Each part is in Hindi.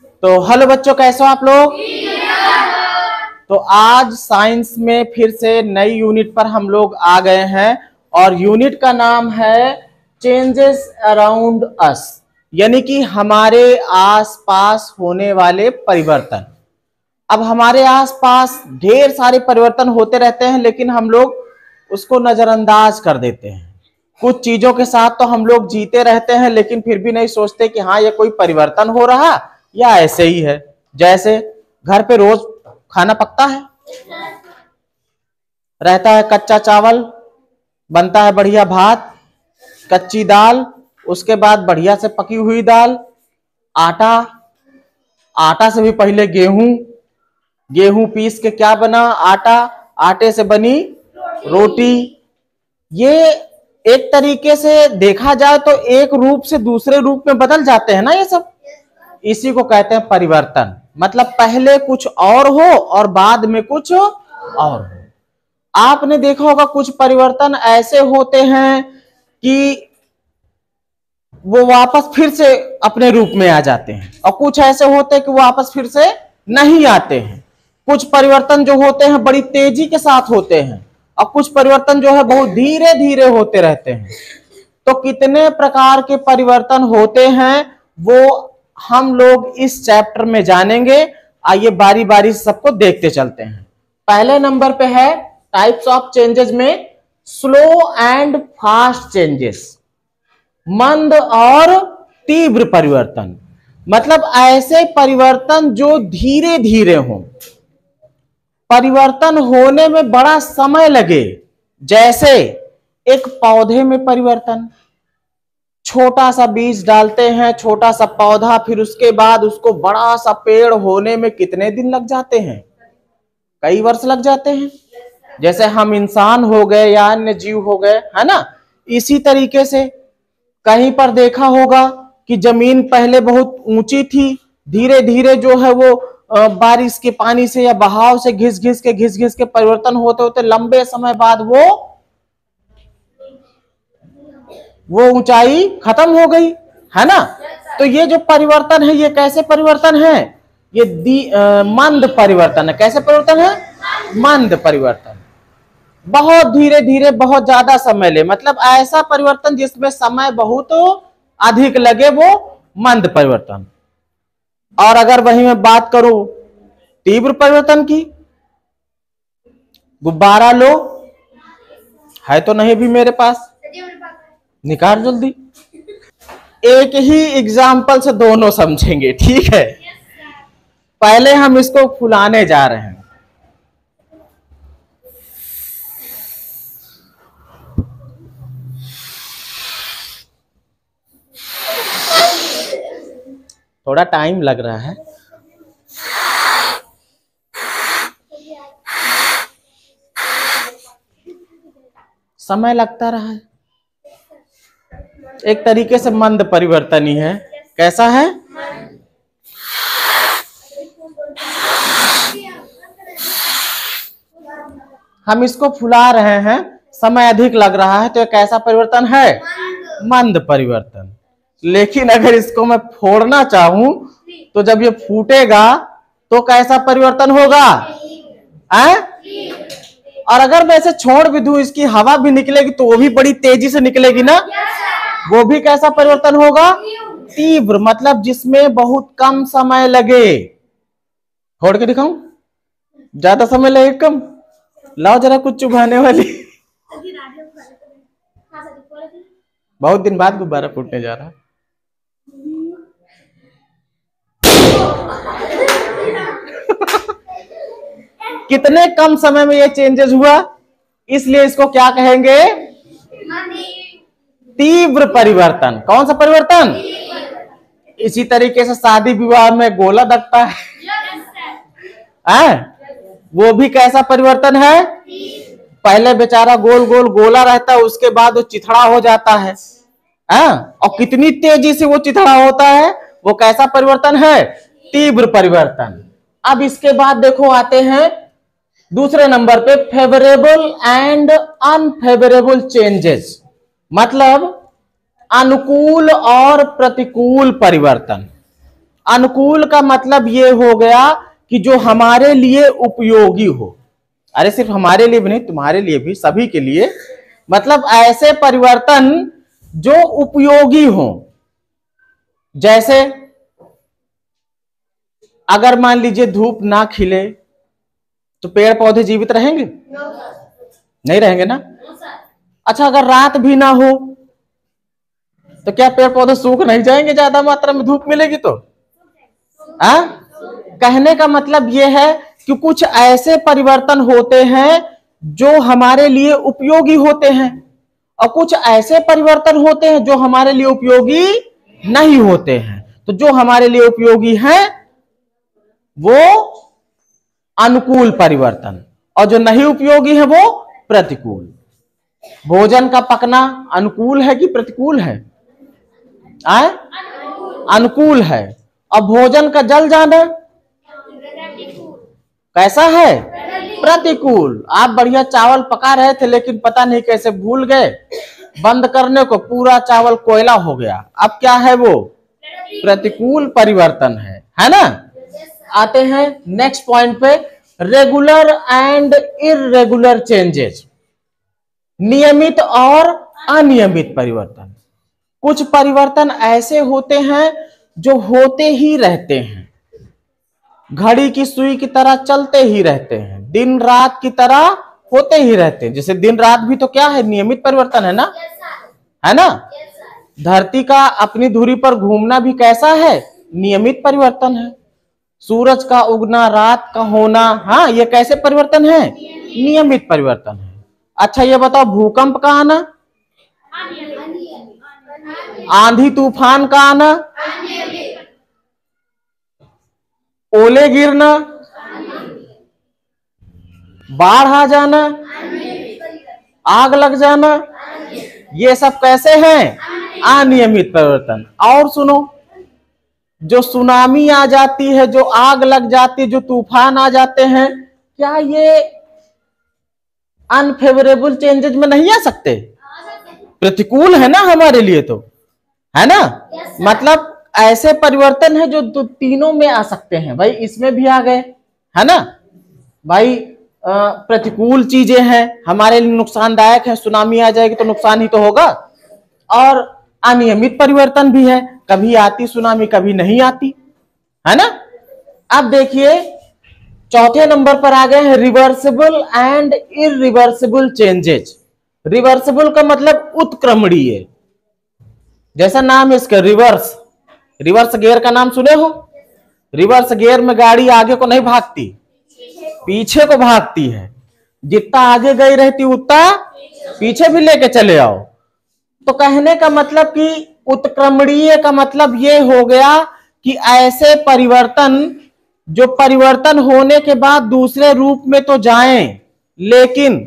तो हेलो बच्चों, कैसे हो आप लोग? तो आज साइंस में फिर से नई यूनिट पर हम लोग आ गए हैं और यूनिट का नाम है चेंजेस अराउंड अस, यानी कि हमारे आसपास होने वाले परिवर्तन। अब हमारे आसपास ढेर सारे परिवर्तन होते रहते हैं, लेकिन हम लोग उसको नजरअंदाज कर देते हैं। कुछ चीजों के साथ तो हम लोग जीते रहते हैं, लेकिन फिर भी नहीं सोचते कि हाँ ये कोई परिवर्तन हो रहा या ऐसे ही है। जैसे घर पे रोज खाना पकता है, रहता है कच्चा चावल, बनता है बढ़िया भात, कच्ची दाल, उसके बाद बढ़िया से पकी हुई दाल, आटा, आटा से भी पहले गेहूं, गेहूं पीस के क्या बना, आटा, आटे से बनी रोटी। ये एक तरीके से देखा जाए तो एक रूप से दूसरे रूप में बदल जाते हैं ना ये सब। इसी को कहते हैं परिवर्तन। मतलब पहले कुछ और हो और बाद में कुछ और हो। आपने देखा होगा कुछ परिवर्तन ऐसे होते हैं कि वो वापस फिर से अपने रूप में आ जाते हैं, और कुछ ऐसे होते हैं कि वो वापस फिर से नहीं आते हैं। कुछ परिवर्तन जो होते हैं बड़ी तेजी के साथ होते हैं, और कुछ परिवर्तन जो है बहुत धीरे धीरे होते रहते हैं। तो कितने प्रकार के परिवर्तन होते हैं वो हम लोग इस चैप्टर में जानेंगे। आइए बारी बारी से सबको देखते चलते हैं। पहले नंबर पे है टाइप्स ऑफ चेंजेस में स्लो एंड फास्ट चेंजेस, मंद और तीव्र परिवर्तन। मतलब ऐसे परिवर्तन जो धीरे धीरे हों, परिवर्तन होने में बड़ा समय लगे। जैसे एक पौधे में परिवर्तन, छोटा सा बीज डालते हैं, छोटा सा पौधा, फिर उसके बाद उसको बड़ा सा पेड़ होने में कितने दिन लग जाते हैं? कई वर्ष लग जाते हैं। जैसे हम इंसान हो गए या अन्य जीव हो गए, है ना। इसी तरीके से कहीं पर देखा होगा कि जमीन पहले बहुत ऊंची थी, धीरे धीरे जो है वो बारिश के पानी से या बहाव से घिस घिस के परिवर्तन होते होते लंबे समय बाद वो ऊंचाई खत्म हो गई, है ना। तो ये जो परिवर्तन है ये कैसे परिवर्तन है? ये मंद परिवर्तन है। कैसे परिवर्तन है? मंद परिवर्तन। बहुत धीरे धीरे, बहुत ज्यादा समय ले, मतलब ऐसा परिवर्तन जिसमें समय बहुत अधिक लगे, वो मंद परिवर्तन। और अगर वही मैं बात करूं तीव्र परिवर्तन की, गुब्बारा लो, है तो नहीं भी मेरे पास, निकाल जल्दी। एक ही एग्जाम्पल से दोनों समझेंगे, ठीक है। पहले हम इसको फुलाने जा रहे हैं। थोड़ा टाइम लग रहा है। समय लगता रहा है। एक तरीके से मंद परिवर्तन ही है। कैसा है? हम इसको फुला रहे हैं, समय अधिक लग रहा है, तो एक ऐसा परिवर्तन है मंद परिवर्तन। लेकिन अगर इसको मैं फोड़ना चाहूं तो जब ये फूटेगा तो कैसा परिवर्तन होगा? और अगर मैं इसे छोड़ भी दूं, इसकी हवा भी निकलेगी तो वो भी बड़ी तेजी से निकलेगी ना। वो भी कैसा परिवर्तन होगा? तीव्र, मतलब जिसमें बहुत कम समय लगे। फोड़ के दिखाऊं? ज्यादा समय लगे कम? लाओ जरा कुछ चुभाने वाली। बहुत दिन बाद गुब्बारा फूटने जा रहा है। कितने कम समय में ये चेंजेस हुआ, इसलिए इसको क्या कहेंगे? तीव्र परिवर्तन। कौन सा परिवर्तन? इसी तरीके से शादी विवाह में गोला दगता है, वो भी कैसा परिवर्तन है? पहले बेचारा गोल गोल गोला रहता है, उसके बाद वो चिथड़ा हो जाता है, और कितनी तेजी से वो चिथड़ा होता है। वो कैसा परिवर्तन है? तीव्र परिवर्तन। अब इसके बाद देखो आते हैं दूसरे नंबर पे फेवरेबल एंड अनफेवरेबल चेंजेस, मतलब अनुकूल और प्रतिकूल परिवर्तन। अनुकूल का मतलब ये हो गया कि जो हमारे लिए उपयोगी हो। अरे सिर्फ हमारे लिए भी नहीं, तुम्हारे लिए भी, सभी के लिए। मतलब ऐसे परिवर्तन जो उपयोगी हो। जैसे अगर मान लीजिए धूप ना खिले तो पेड़ पौधे जीवित रहेंगे? नहीं रहेंगे ना। अच्छा, अगर रात भी ना हो तो क्या पेड़ पौधे सूख नहीं जाएंगे? ज्यादा मात्रा में धूप मिलेगी तो कहने का मतलब यह है कि कुछ ऐसे परिवर्तन होते हैं जो हमारे लिए उपयोगी होते हैं, और कुछ ऐसे परिवर्तन होते हैं जो हमारे लिए उपयोगी नहीं होते हैं। तो जो हमारे लिए उपयोगी है वो अनुकूल परिवर्तन, और जो नहीं उपयोगी है वो प्रतिकूल। भोजन का पकना अनुकूल है कि प्रतिकूल है? अनुकूल है। और भोजन का जल जाना कैसा है? प्रतिकूल। आप बढ़िया चावल पका रहे थे लेकिन पता नहीं कैसे भूल गए बंद करने को, पूरा चावल कोयला हो गया। अब क्या है वो? प्रतिकूल परिवर्तन है ना। आते हैं नेक्स्ट पॉइंट पे, रेगुलर एंड इररेगुलर चेंजेस। नियमित और अनियमित परिवर्तन। कुछ परिवर्तन ऐसे होते हैं जो होते ही रहते हैं, घड़ी की सुई की तरह चलते ही रहते हैं, दिन रात की तरह होते ही रहते हैं। जैसे दिन रात भी तो क्या है? नियमित परिवर्तन है ना, है ना। धरती का अपनी धुरी पर घूमना भी कैसा है? नियमित परिवर्तन है। सूरज का उगना, रात का होना, हाँ, ये कैसे परिवर्तन है? नियमित परिवर्तन है। अच्छा ये बताओ, भूकंप का आना, आंधी तूफान का आना, ओले गिरना, बाढ़ आ जाना, आग लग जाना, ये सब कैसे हैं? अनियमित परिवर्तन। और सुनो, जो सुनामी आ जाती है, जो आग लग जाती है, जो तूफान आ जाते हैं, क्या ये अनफेवरेबल चेंजेस में नहीं आ सकते? प्रतिकूल है ना हमारे लिए, तो है ना। मतलब ऐसे परिवर्तन है जो तीनों में आ सकते हैं। भाई इसमें भी आ गए, है ना भाई। प्रतिकूल चीजें हैं, हमारे लिए नुकसानदायक है, सुनामी आ जाएगी तो नुकसान ही तो होगा। और अनियमित परिवर्तन भी है, कभी आती सुनामी कभी नहीं आती, है ना। अब देखिए चौथे नंबर पर आ गए हैं reversible and irreversible changes. Reversible का मतलब उत्क्रमणीय, जैसा नाम है इसका रिवर्स। रिवर्स गियर का नाम सुने हो? रिवर्स गियर में गाड़ी आगे को नहीं भागती, पीछे को भागती है। जितना आगे गई रहती उतना पीछे भी लेके चले आओ। तो कहने का मतलब कि उत्क्रमणीय का मतलब ये हो गया कि ऐसे परिवर्तन जो परिवर्तन होने के बाद दूसरे रूप में तो जाएं, लेकिन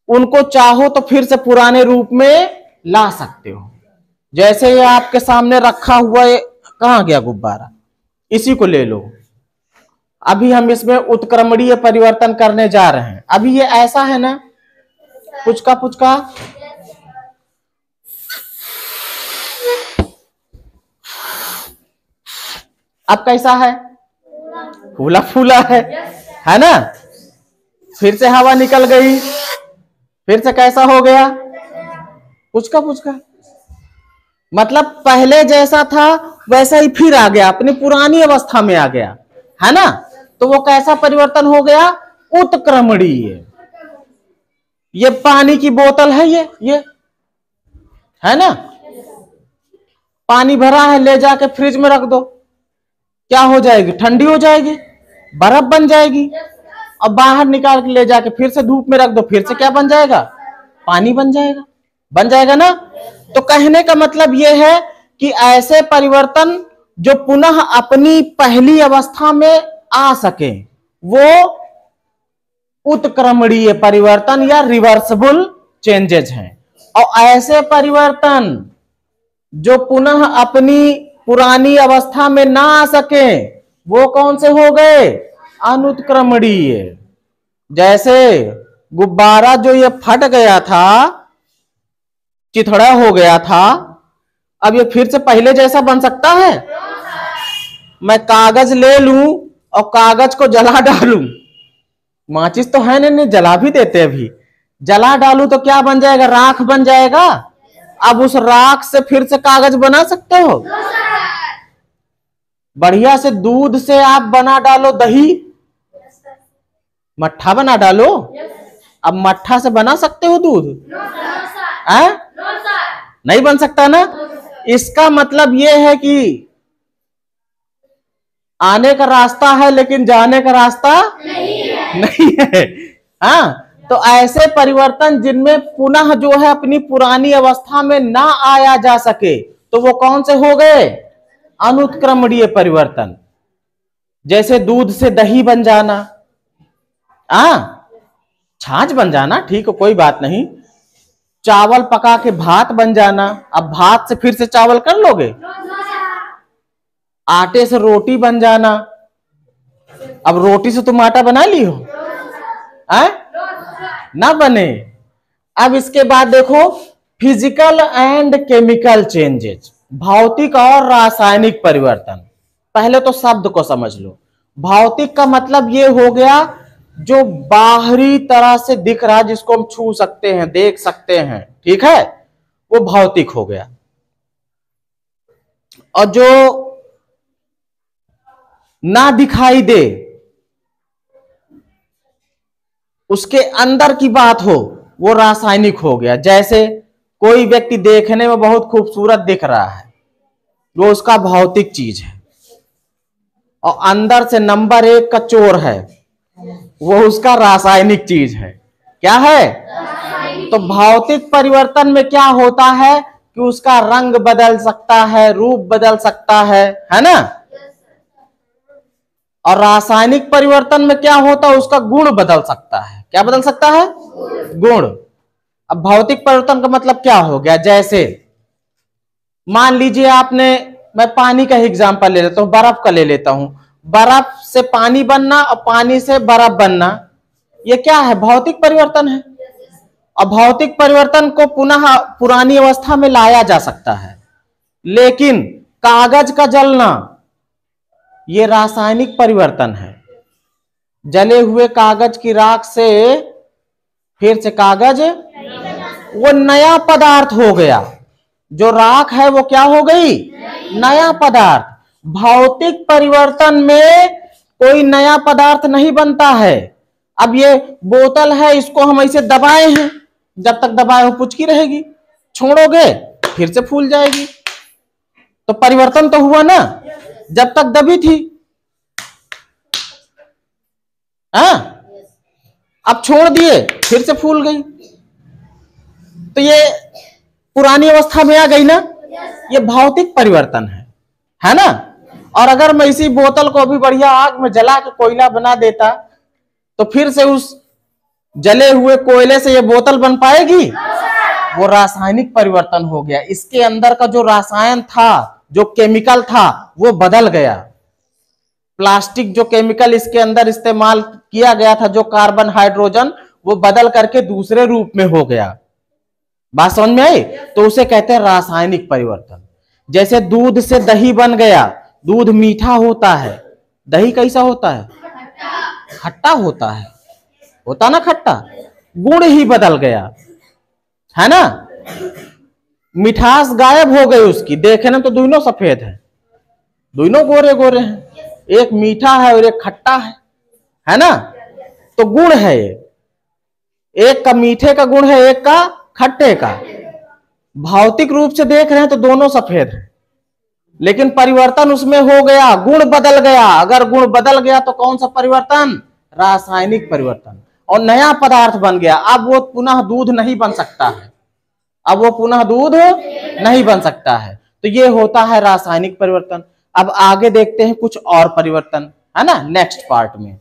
उनको चाहो तो फिर से पुराने रूप में ला सकते हो। जैसे ये आपके सामने रखा हुआ है, कहां गया गुब्बारा? इसी को ले लो। अभी हम इसमें उत्क्रमणीय परिवर्तन करने जा रहे हैं। अभी ये ऐसा है ना, पुचका पुचका, अब कैसा है? फूला फूला है ना। फिर से हवा निकल गई, फिर से कैसा हो गया? पुचका पुचका। मतलब पहले जैसा था वैसा ही फिर आ गया, अपनी पुरानी अवस्था में आ गया, है ना। तो वो कैसा परिवर्तन हो गया? उत्क्रमणीय। ये पानी की बोतल है, ये है ना, पानी भरा है, ले जाके फ्रिज में रख दो, क्या हो जाएगी? ठंडी हो जाएगी, बर्फ बन जाएगी। और बाहर निकाल के ले जाके फिर से धूप में रख दो, फिर से क्या बन जाएगा? पानी बन जाएगा, बन जाएगा ना। तो कहने का मतलब यह है कि ऐसे परिवर्तन जो पुनः अपनी पहली अवस्था में आ सके वो उत्क्रमणीय परिवर्तन या रिवर्सिबल चेंजेस हैं। और ऐसे परिवर्तन जो पुनः अपनी पुरानी अवस्था में ना आ सके वो कौन से हो गए? अनुत्क्रमणीय। जैसे गुब्बारा जो ये फट गया था, चिथड़ा हो गया था, अब ये फिर से पहले जैसा बन सकता है? मैं कागज ले लूं और कागज को जला डालूं, माचिस तो है नहीं, जला भी देते अभी, जला डालूं तो क्या बन जाएगा, राख बन जाएगा। अब उस राख से फिर से कागज बना सकते हो? बढ़िया से दूध से आप बना डालो दही, मट्ठा बना डालो, अब मट्ठा से बना सकते हो दूध? नहीं बन सकता ना। इसका मतलब यह है कि आने का रास्ता है लेकिन जाने का रास्ता नहीं है। हाँ, तो ऐसे परिवर्तन जिनमें पुनः जो है अपनी पुरानी अवस्था में ना आया जा सके, तो वो कौन से हो गए? अनुत्क्रमणीय परिवर्तन। जैसे दूध से दही बन जाना, छाछ बन जाना, ठीक है कोई बात नहीं। चावल पका के भात बन जाना, अब भात से फिर से चावल कर लोगे। आटे से रोटी बन जाना, अब रोटी से तुम आटा बना ली हो? ना बने। अब इसके बाद देखो फिजिकल एंड केमिकल चेंजेस, भौतिक और रासायनिक परिवर्तन। पहले तो शब्द को समझ लो। भौतिक का मतलब ये हो गया जो बाहरी तरह से दिख रहा है, जिसको हम छू सकते हैं, देख सकते हैं, ठीक है, वो भौतिक हो गया। और जो ना दिखाई दे, उसके अंदर की बात हो, वो रासायनिक हो गया। जैसे कोई व्यक्ति देखने में बहुत खूबसूरत दिख रहा है, वो उसका भौतिक चीज है, और अंदर से नंबर 1 का चोर है, वो उसका रासायनिक चीज है। क्या है? तो भौतिक परिवर्तन में क्या होता है कि उसका रंग बदल सकता है, रूप बदल सकता है ना। और रासायनिक परिवर्तन में क्या होता है, उसका गुण बदल सकता है। क्या बदल सकता है? गुण। अब भौतिक परिवर्तन का मतलब क्या हो गया? जैसे मान लीजिए आपने, मैं पानी का एग्जांपल ले लेता हूं, बर्फ का ले लेता हूं। बर्फ से पानी बनना और पानी से बर्फ बनना, ये क्या है? भौतिक परिवर्तन है। और भौतिक परिवर्तन को पुनः पुरानी अवस्था में लाया जा सकता है। लेकिन कागज का जलना, ये रासायनिक परिवर्तन है। जले हुए कागज की राख से फिर से कागज, वो नया पदार्थ हो गया। जो राख है वो क्या हो गई? नया पदार्थ। भौतिक परिवर्तन में कोई नया पदार्थ नहीं बनता है। अब ये बोतल है, इसको हम ऐसे दबाए हैं, जब तक दबाए हो पुचकी रहेगी, छोड़ोगे फिर से फूल जाएगी। तो परिवर्तन तो हुआ ना, जब तक दबी थी। अब छोड़ दिए फिर से फूल गई, तो ये पुरानी अवस्था में आ गई ना। ये भौतिक परिवर्तन है ना। और अगर मैं इसी बोतल को अभी बढ़िया आग में जला के कोयला बना देता, तो फिर से उस जले हुए कोयले से ये बोतल बन पाएगी? वो रासायनिक परिवर्तन हो गया। इसके अंदर का जो रसायन था, जो केमिकल था, वो बदल गया। प्लास्टिक जो केमिकल इसके अंदर इस्तेमाल किया गया था, जो कार्बन हाइड्रोजन, वो बदल करके दूसरे रूप में हो गया। बात समझ में आई? तो उसे कहते हैं रासायनिक परिवर्तन। जैसे दूध से दही बन गया, दूध मीठा होता है, दही कैसा होता है? खट्टा होता है, होता ना खट्टा, गुण ही बदल गया, है ना। मिठास गायब हो गई उसकी। देखने तो दोनों सफेद है, दोनों गोरे गोरे हैं, एक मीठा है और एक खट्टा है ना। तो गुण है ये, एक का मीठे का गुण है, एक का खट्टे का। भौतिक रूप से देख रहे हैं तो दोनों सफेद हैं, लेकिन परिवर्तन उसमें हो गया, गुण बदल गया। अगर गुण बदल गया तो कौन सा परिवर्तन? रासायनिक परिवर्तन। और नया पदार्थ बन गया। अब वो पुनः दूध नहीं बन सकता है, अब वो पुनः दूध नहीं बन सकता है। तो ये होता है रासायनिक परिवर्तन। अब आगे देखते हैं कुछ और परिवर्तन, है ना, नेक्स्ट पार्ट में।